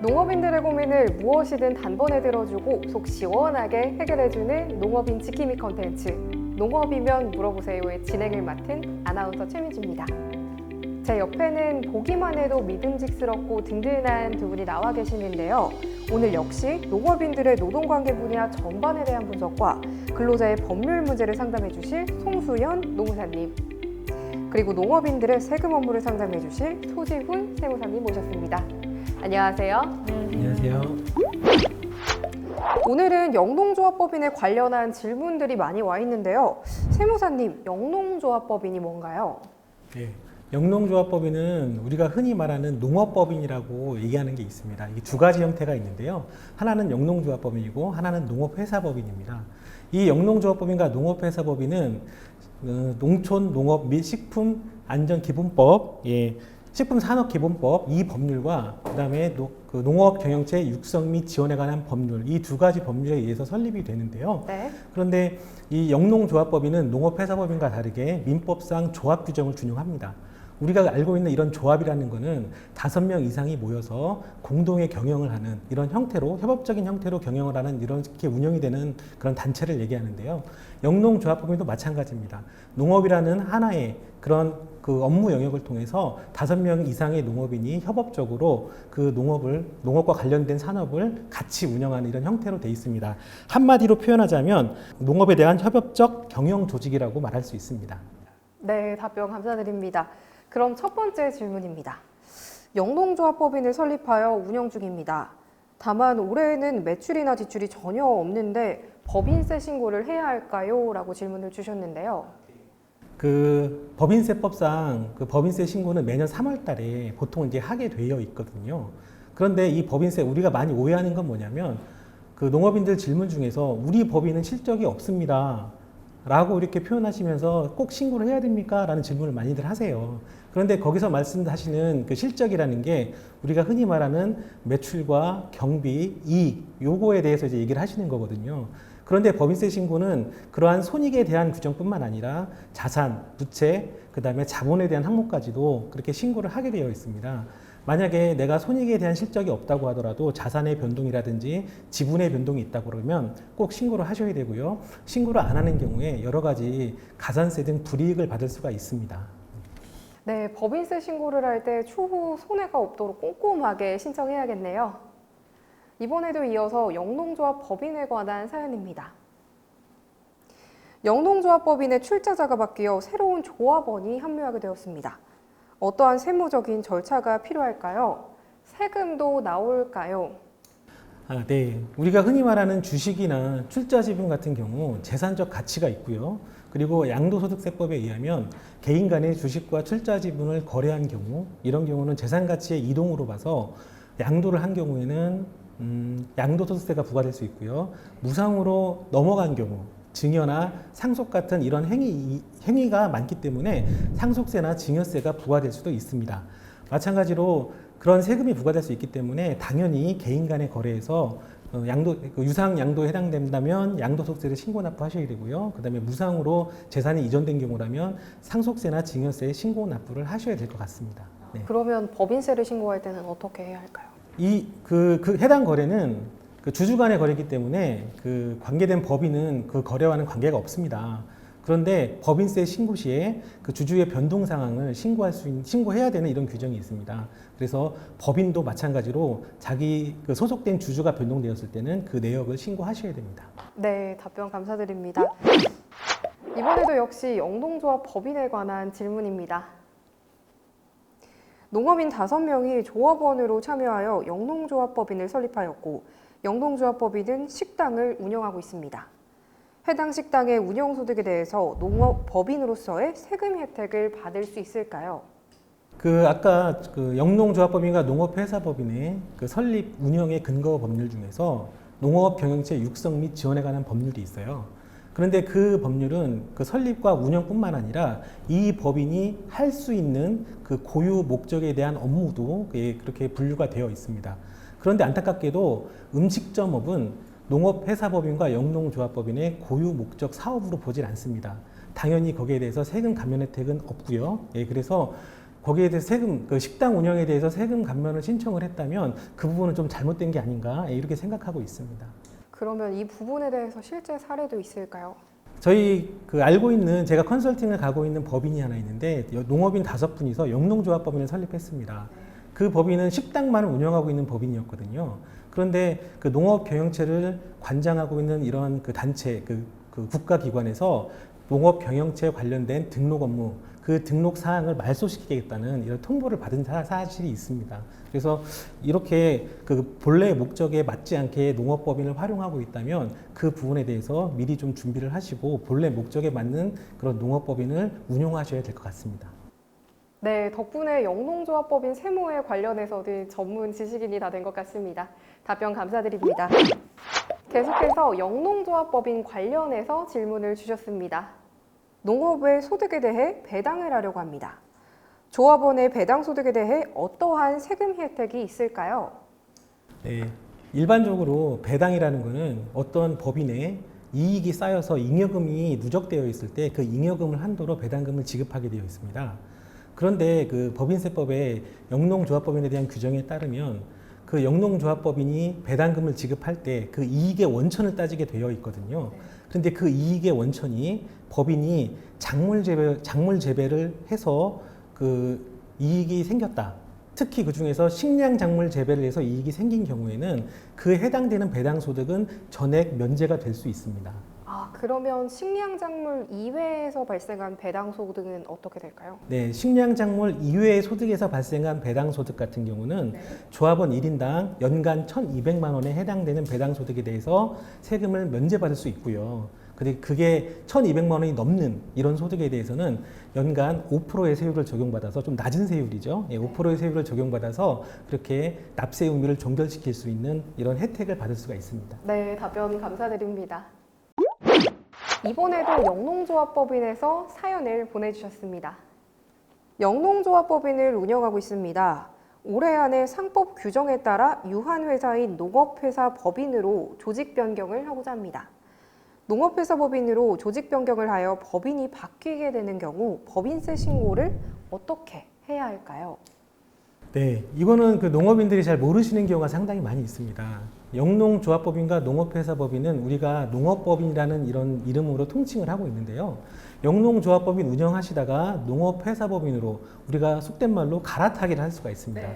농업인들의 고민을 무엇이든 단번에 들어주고 속 시원하게 해결해주는 농업인 지킴이 컨텐츠 농업이면 물어보세요의 진행을 맡은 아나운서 최민주입니다. 제 옆에는 보기만 해도 믿음직스럽고 든든한 두 분이 나와 계시는데요. 오늘 역시 농업인들의 노동관계 분야 전반에 대한 분석과 근로자의 법률 문제를 상담해 주실 송수연 노무사님, 그리고 농업인들의 세금 업무를 상담해 주실 소지훈 세무사님 모셨습니다. 안녕하세요. 안녕하세요. 오늘은 영농조합법인에 관련한 질문들이 많이 와 있는데요. 세무사님, 영농조합법인이 뭔가요? 네, 영농조합법인은 우리가 흔히 말하는 농업법인이라고 얘기하는 게 있습니다. 이게 두 가지 형태가 있는데요. 하나는 영농조합법인이고 하나는 농업회사법인입니다. 이 영농조합법인과 농업회사법인은 농촌, 농업 및 식품안전기본법, 식품산업기본법 이 법률과 그다음에 농업 경영체 육성 및 지원에 관한 법률 이 두 가지 법률에 의해서 설립이 되는데요. 네. 그런데 이 영농조합법인은 농업회사법인과 다르게 민법상 조합 규정을 준용합니다. 우리가 알고 있는 이런 조합이라는 것은 5명 이상이 모여서 공동의 경영을 하는 이런 형태로 협업적인 형태로 경영을 하는 이렇게 운영이 되는 그런 단체를 얘기하는데요. 영농조합법인도 마찬가지입니다. 농업이라는 하나의 그런 그 업무 영역을 통해서 5명 이상의 농업인이 협업적으로 그 농업과 관련된 산업을 같이 운영하는 이런 형태로 되어 있습니다. 한마디로 표현하자면 농업에 대한 협업적 경영 조직이라고 말할 수 있습니다. 네, 답변 감사드립니다. 그럼 첫 번째 질문입니다. 영농조합법인을 설립하여 운영 중입니다. 다만 올해에는 매출이나 지출이 전혀 없는데 법인세 신고를 해야 할까요? 라고 질문을 주셨는데요. 그 법인세법상 그 법인세 신고는 매년 3월 달에 보통 이제 하게 되어 있거든요. 그런데 이 법인세 우리가 많이 오해하는 건 뭐냐면 그 농업인들 질문 중에서 우리 법인은 실적이 없습니다 라고 이렇게 표현하시면서 꼭 신고를 해야 됩니까? 라는 질문을 많이들 하세요. 그런데 거기서 말씀하시는 그 실적이라는 게 우리가 흔히 말하는 매출과 경비, 이익 요거에 대해서 이제 얘기를 하시는 거거든요. 그런데 법인세 신고는 그러한 손익에 대한 규정뿐만 아니라 자산, 부채, 그 다음에 자본에 대한 항목까지도 그렇게 신고를 하게 되어 있습니다. 만약에 내가 손익에 대한 실적이 없다고 하더라도 자산의 변동이라든지 지분의 변동이 있다고 그러면 꼭 신고를 하셔야 되고요. 신고를 안 하는 경우에 여러 가지 가산세 등 불이익을 받을 수가 있습니다. 네, 법인세 신고를 할 때 추후 손해가 없도록 꼼꼼하게 신청해야겠네요. 이번에도 이어서 영농조합 법인에 관한 사연입니다. 영농조합 법인의 출자자가 바뀌어 새로운 조합원이 합류하게 되었습니다. 어떠한 세무적인 절차가 필요할까요? 세금도 나올까요? 네. 우리가 흔히 말하는 주식이나 출자 지분 같은 경우 재산적 가치가 있고요. 그리고 양도소득세법에 의하면 개인 간의 주식과 출자 지분을 거래한 경우 이런 경우는 재산 가치의 이동으로 봐서 양도를 한 경우에는 양도소득세가 부과될 수 있고요. 무상으로 넘어간 경우 증여나 상속 같은 이런 행위가 많기 때문에 상속세나 증여세가 부과될 수도 있습니다. 마찬가지로 그런 세금이 부과될 수 있기 때문에 당연히 개인 간의 거래에서 유상 양도에 해당된다면 양도소득세를 신고 납부하셔야 되고요. 그다음에 무상으로 재산이 이전된 경우라면 상속세나 증여세 신고 납부를 하셔야 될 것 같습니다. 네. 그러면 법인세를 신고할 때는 어떻게 해야 할까요? 그 해당 거래는 그 주주 간의 거래이기 때문에 그 관계된 법인은 그 거래와는 관계가 없습니다. 그런데 법인세 신고 시에 그 주주의 변동 상황을 신고해야 되는 이런 규정이 있습니다. 그래서 법인도 마찬가지로 자기 그 소속된 주주가 변동되었을 때는 그 내역을 신고하셔야 됩니다. 네, 답변 감사드립니다. 이번에도 역시 영농조합 법인에 관한 질문입니다. 농업인 5명이 조합원으로 참여하여 영농조합법인을 설립하였고 영농조합법인은 식당을 운영하고 있습니다. 해당 식당의 운영소득에 대해서 농업법인으로서의 세금 혜택을 받을 수 있을까요? 아까 그 영농조합법인과 농업회사법인의 그 설립 운영의 근거 법률 중에서 농업 경영체 육성 및 지원에 관한 법률이 있어요. 그런데 그 법률은 그 설립과 운영뿐만 아니라 이 법인이 할 수 있는 그 고유 목적에 대한 업무도 그렇게 분류가 되어 있습니다. 그런데 안타깝게도 음식점업은 농업회사법인과 영농조합법인의 고유 목적 사업으로 보질 않습니다. 당연히 거기에 대해서 세금 감면 혜택은 없고요. 그래서 거기에 대해서 세금, 그 식당 운영에 대해서 세금 감면을 신청을 했다면 그 부분은 좀 잘못된 게 아닌가 이렇게 생각하고 있습니다. 그러면 이 부분에 대해서 실제 사례도 있을까요? 저희 그 알고 있는 제가 컨설팅을 가고 있는 법인이 하나 있는데 농업인 5분이서 영농조합법인을 설립했습니다. 그 법인은 식당만을 운영하고 있는 법인이었거든요. 그런데 그 농업 경영체를 관장하고 있는 이런 그 단체, 그 국가기관에서 농업 경영체 관련된 등록 업무, 그 등록 사항을 말소시키겠다는 이런 통보를 받은 사실이 있습니다. 그래서 이렇게 그 본래의 목적에 맞지 않게 농업법인을 활용하고 있다면 그 부분에 대해서 미리 좀 준비를 하시고 본래 목적에 맞는 그런 농업법인을 운용하셔야 될 것 같습니다. 네, 덕분에 영농조합법인 세무에 관련해서도 전문 지식인이 다 된 것 같습니다. 답변 감사드립니다. 계속해서 영농조합법인 관련해서 질문을 주셨습니다. 농업의 소득에 대해 배당을 하려고 합니다. 조합원의 배당 소득에 대해 어떠한 세금 혜택이 있을까요? 네, 일반적으로 배당이라는 것은 어떤 법인에 이익이 쌓여서 잉여금이 누적되어 있을 때 그 잉여금을 한도로 배당금을 지급하게 되어 있습니다. 그런데 그 법인세법의 영농조합법인에 대한 규정에 따르면 그 영농조합법인이 배당금을 지급할 때 그 이익의 원천을 따지게 되어 있거든요. 그런데 그 이익의 원천이 법인이 작물 재배를 해서 그 이익이 생겼다. 특히 그 중에서 식량 작물 재배를 해서 이익이 생긴 경우에는 그 해당되는 배당 소득은 전액 면제가 될 수 있습니다. 그러면 식량작물 이외에서 발생한 배당 소득은 어떻게 될까요? 네, 식량작물 이외의 소득에서 발생한 배당 소득 같은 경우는 조합원 1인당 연간 1,200만 원에 해당되는 배당 소득에 대해서 세금을 면제받을 수 있고요. 근데 그게 1,200만 원이 넘는 이런 소득에 대해서는 연간 5%의 세율을 적용받아서 좀 낮은 세율이죠. 5%의 세율을 적용받아서 그렇게 납세 의무를 종결시킬 수 있는 이런 혜택을 받을 수가 있습니다. 네, 답변 감사드립니다. 이번에도 영농조합법인에서 사연을 보내주셨습니다. 영농조합법인을 운영하고 있습니다. 올해 안에 상법 규정에 따라 유한회사인 농업회사 법인으로 조직 변경을 하고자 합니다. 농업회사 법인으로 조직 변경을 하여 법인이 바뀌게 되는 경우 법인세 신고를 어떻게 해야 할까요? 네, 이거는 그 농업인들이 잘 모르시는 경우가 상당히 많이 있습니다. 영농조합법인과 농업회사법인은 우리가 농업법인이라는 이런 이름으로 통칭을 하고 있는데요. 영농조합법인 운영하시다가 농업회사법인으로 우리가 속된 말로 갈아타기를 할 수가 있습니다.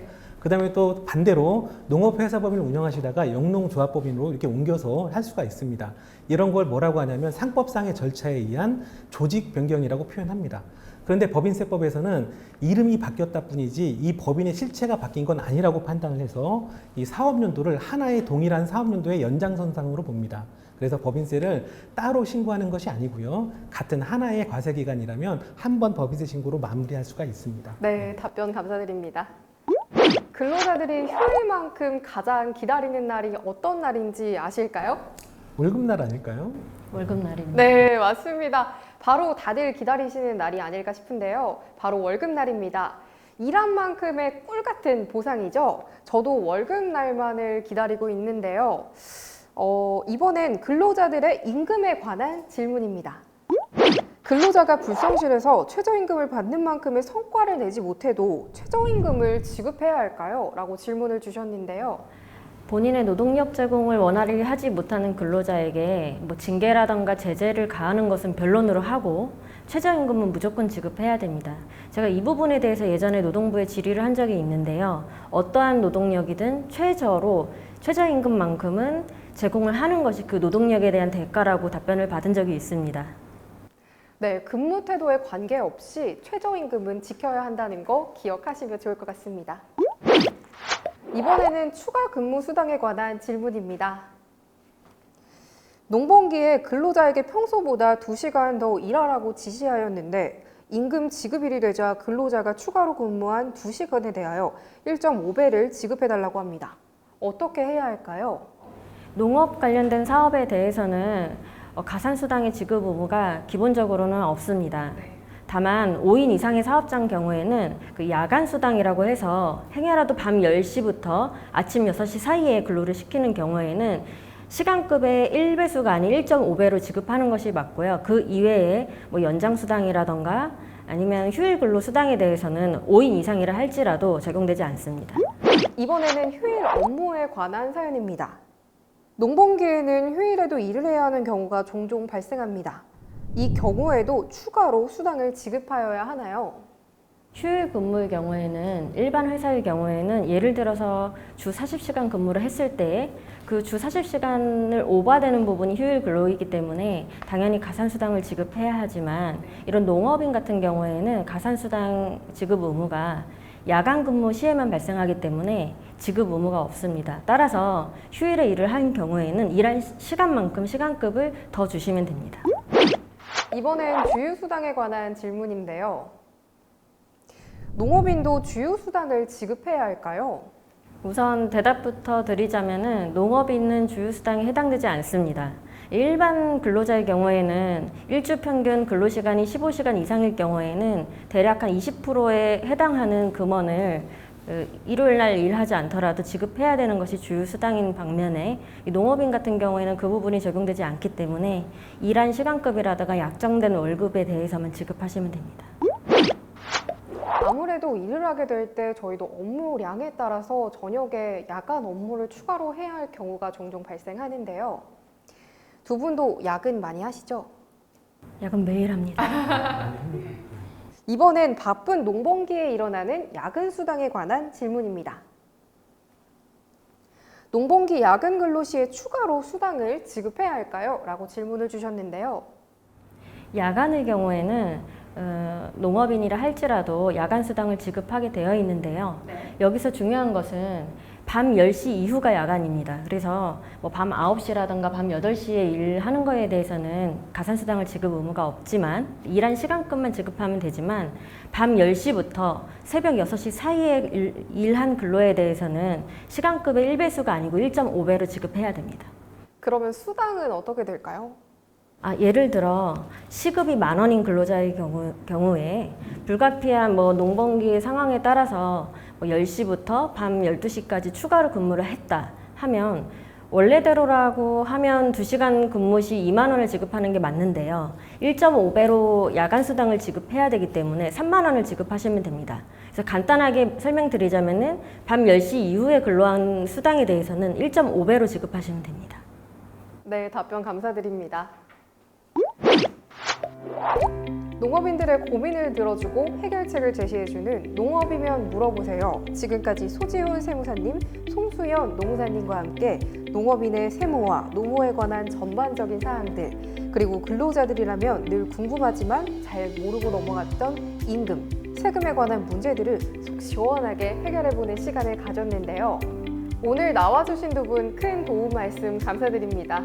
그 다음에 또 반대로 농업회사법인을 운영하시다가 영농조합법인으로 이렇게 옮겨서 할 수가 있습니다. 이런 걸 뭐라고 하냐면 상법상의 절차에 의한 조직 변경이라고 표현합니다. 그런데 법인세법에서는 이름이 바뀌었다 뿐이지 이 법인의 실체가 바뀐 건 아니라고 판단을 해서 이 사업연도를 하나의 동일한 사업연도의 연장선상으로 봅니다. 그래서 법인세를 따로 신고하는 것이 아니고요. 같은 하나의 과세기간이라면 한 번 법인세 신고로 마무리할 수가 있습니다. 네, 답변 감사드립니다. 근로자들이 휴일만큼 가장 기다리는 날이 어떤 날인지 아실까요? 월급날 아닐까요? 월급날입니다. 네, 맞습니다. 바로 다들 기다리시는 날이 아닐까 싶은데요. 바로 월급날입니다. 일한 만큼의 꿀 같은 보상이죠. 저도 월급날만을 기다리고 있는데요. 이번엔 근로자들의 임금에 관한 질문입니다. 근로자가 불성실해서 최저임금을 받는 만큼의 성과를 내지 못해도 최저임금을 지급해야 할까요? 라고 질문을 주셨는데요. 본인의 노동력 제공을 원활히 하지 못하는 근로자에게 징계라던가 제재를 가하는 것은 변론으로 하고 최저임금은 무조건 지급해야 됩니다. 제가 이 부분에 대해서 예전에 노동부에 질의를 한 적이 있는데요. 어떠한 노동력이든 최저임금만큼은 제공을 하는 것이 그 노동력에 대한 대가라고 답변을 받은 적이 있습니다. 네, 근무 태도에 관계없이 최저임금은 지켜야 한다는 거 기억하시면 좋을 것 같습니다. 이번에는 추가 근무 수당에 관한 질문입니다. 농번기에 근로자에게 평소보다 2시간 더 일하라고 지시하였는데 임금 지급일이 되자 근로자가 추가로 근무한 2시간에 대하여 1.5배를 지급해달라고 합니다. 어떻게 해야 할까요? 농업 관련된 사업에 대해서는 가산수당의 지급 의무가 기본적으로는 없습니다. 다만 5인 이상의 사업장 경우에는 그 야간수당이라고 해서 행여라도 밤 10시부터 아침 6시 사이에 근로를 시키는 경우에는 시간급의 1배수가 아닌 1.5배로 지급하는 것이 맞고요. 그 이외에 연장수당이라던가 아니면 휴일 근로 수당에 대해서는 5인 이상이라 할지라도 적용되지 않습니다. 이번에는 휴일 업무에 관한 사연입니다. 농번기에는 휴일에도 일을 해야 하는 경우가 종종 발생합니다. 이 경우에도 추가로 수당을 지급하여야 하나요? 휴일 근무의 경우에는 일반 회사의 경우에는 예를 들어서 주 40시간 근무를 했을 때 그 주 40시간을 오버되는 부분이 휴일 근로이기 때문에 당연히 가산수당을 지급해야 하지만 이런 농업인 같은 경우에는 가산수당 지급 의무가 야간 근무 시에만 발생하기 때문에 지급 의무가 없습니다. 따라서 휴일에 일을 한 경우에는 일한 시간만큼 시간급을 더 주시면 됩니다. 이번엔 주휴수당에 관한 질문인데요. 농업인도 주휴수당을 지급해야 할까요? 우선 대답부터 드리자면은 농업인은 주휴수당에 해당되지 않습니다. 일반 근로자의 경우에는 일주 평균 근로시간이 15시간 이상일 경우에는 대략 한 20%에 해당하는 금원을 일요일 날 일하지 않더라도 지급해야 되는 것이 주휴수당인 반면에 이 농업인 같은 경우에는 그 부분이 적용되지 않기 때문에 일한 시간급이라든가 약정된 월급에 대해서만 지급하시면 됩니다. 아무래도 일을 하게 될 때 저희도 업무량에 따라서 저녁에 야간 업무를 추가로 해야 할 경우가 종종 발생하는데요. 두 분도 야근 많이 하시죠? 야근 매일 합니다. 이번엔 바쁜 농번기에 일어나는 야근 수당에 관한 질문입니다. 농번기 야근 근로 시에 추가로 수당을 지급해야 할까요? 라고 질문을 주셨는데요. 야간의 경우에는 농업인이라 할지라도 야간 수당을 지급하게 되어 있는데요. 여기서 중요한 것은 밤 10시 이후가 야간입니다. 그래서 뭐 밤 9시라든가 밤 8시에 일하는 거에 대해서는 가산수당을 지급 의무가 없지만 일한 시간급만 지급하면 되지만 밤 10시부터 새벽 6시 사이에 일한 근로에 대해서는 시간급의 1배수가 아니고 1.5배로 지급해야 됩니다. 그러면 수당은 어떻게 될까요? 예를 들어 시급이 10,000원인 근로자의 경우에 불가피한 농번기 상황에 따라서 10시부터 밤 12시까지 추가로 근무를 했다 하면 원래대로라고 하면 2시간 근무 시 2만 원을 지급하는 게 맞는데요. 1.5배로 야간 수당을 지급해야 되기 때문에 3만 원을 지급하시면 됩니다. 그래서 간단하게 설명드리자면은 밤 10시 이후에 근로한 수당에 대해서는 1.5배로 지급하시면 됩니다. 네, 답변 감사드립니다. 농업인들의 고민을 들어주고 해결책을 제시해주는 농업이면 물어보세요. 지금까지 소지훈 세무사님, 송수연 노무사님과 함께 농업인의 세무와 노무에 관한 전반적인 사항들, 그리고 근로자들이라면 늘 궁금하지만 잘 모르고 넘어갔던 임금, 세금에 관한 문제들을 속 시원하게 해결해보는 시간을 가졌는데요. 오늘 나와주신 두 분 큰 도움 말씀 감사드립니다.